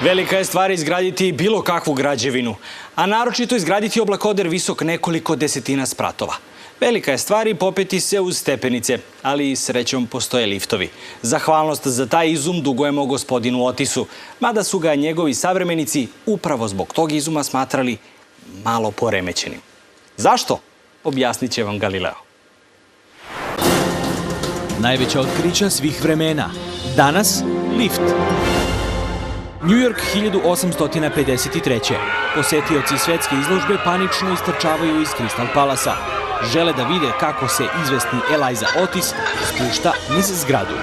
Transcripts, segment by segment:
Velika je stvar izgraditi bilo kakvu građevinu, a naročito izgraditi oblakoder visok nekoliko desetina spratova. Velika je stvar i popeti se uz stepenice, ali i srećom postoje liftovi. Zahvalnost za taj izum dugujemo gospodinu Otisu, mada su ga njegovi savremenici upravo zbog tog izuma smatrali malo poremećenim. Zašto? Objasnit će vam Galileo. Najveća otkrića svih vremena. Danas lift. New York 1853. Posetioci svetske izložbe panično istrčavaju iz Crystal Palasa. Žele da vide kako se izvesni Elijah Otis spušta niz zgradu.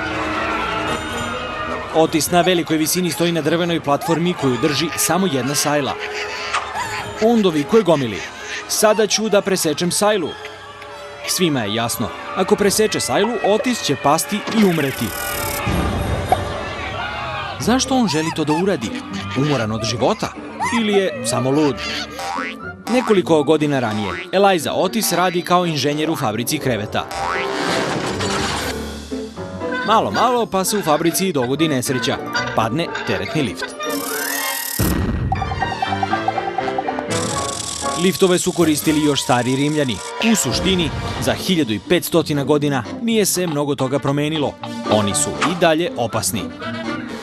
Otis na velikoj visini stoji na drvenoj platformi koju drži samo jedna sajla. On dovikuje gomili: "Sada ću da presečem sajlu." Svima je jasno, ako preseče sajlu, Otis će pasti i umreti. Zašto on želi to da uradi? Umoran od života? Ili je samo lud? Nekoliko godina ranije, Elijah Otis radi kao inženjer u fabrici kreveta. Malo, pa se u fabrici dogodi nesreća. Padne teretni lift. Liftove su koristili još stari Rimljani. U suštini, za 1500 godina nije se mnogo toga promenilo. Oni su i dalje opasni.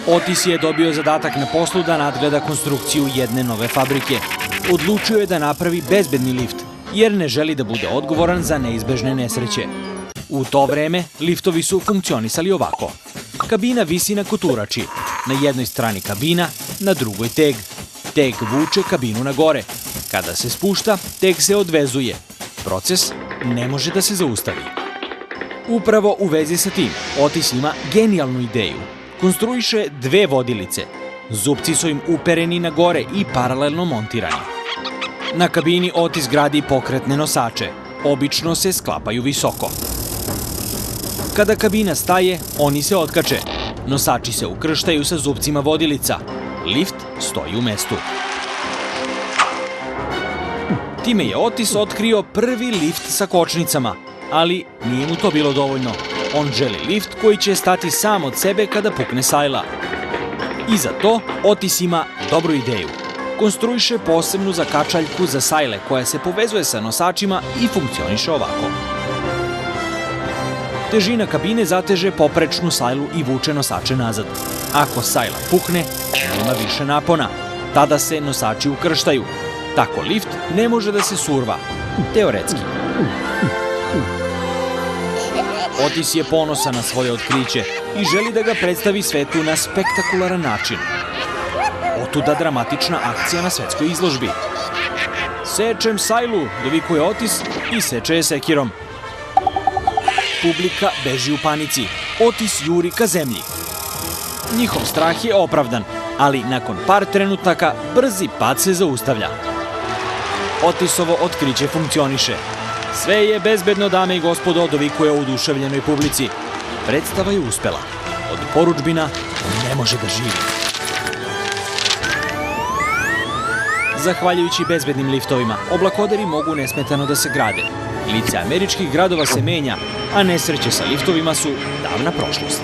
Otis je dobio zadatak na poslu da nadgleda konstrukciju jedne nove fabrike. Odlučio je da napravi bezbedni lift, jer ne želi da bude odgovoran za neizbežne nesreće. U to vreme liftovi su funkcionisali ovako. Kabina visi na koturači. Na jednoj strani kabina, na drugoj teg. Teg vuče kabinu na gore. Kada se spušta, teg se odvezuje. Proces ne može da se zaustavi. Upravo u vezi sa tim, Otis ima genijalnu ideju. Konstruiše dve vodilice. Zupci su im upereni na gore i paralelno montirani. Na kabini Otis gradi pokretne nosače. Obično se sklapaju visoko. Kada kabina staje, oni se otkače. Nosači se ukrštaju sa zupcima vodilica. Lift stoji u mestu. Time je Otis otkrio prvi lift sa kočnicama, ali nije mu to bilo dovoljno. On želi lift koji će stati sam od sebe kada pukne sajla. I za to Otis ima dobru ideju. Konstruiše posebnu zakačaljku za sajle koja se povezuje sa nosačima i funkcioniše ovako. Težina kabine zateže poprečnu sajlu i vuče nosače nazad. Ako sajla pukne, nema više napona. Tada se nosači ukrštaju. Tako lift ne može da se surva. Teoretski. Otis je ponosan na svoje otkriće i želi da ga predstavi svetu na spektakularan način. Otuda dramatična akcija na svetskoj izložbi. "Sečem sajlu", dovikuje Otis i seče je sekirom. Publika beži u panici. Otis juri ka zemlji. Njihov strah je opravdan, ali nakon par trenutaka brzi pad se zaustavlja. Otisovo otkriće funkcioniše. "Sve je bezbedno, dame i gospodo", dovikuje oduševljenoj publici. Predstava je uspela. Od porudžbina ne može da živi. Zahvaljujući bezbednim liftovima, oblakoderi mogu nesmetano da se grade. Lice američkih gradova se menja, a nesreće sa liftovima su davna prošlost.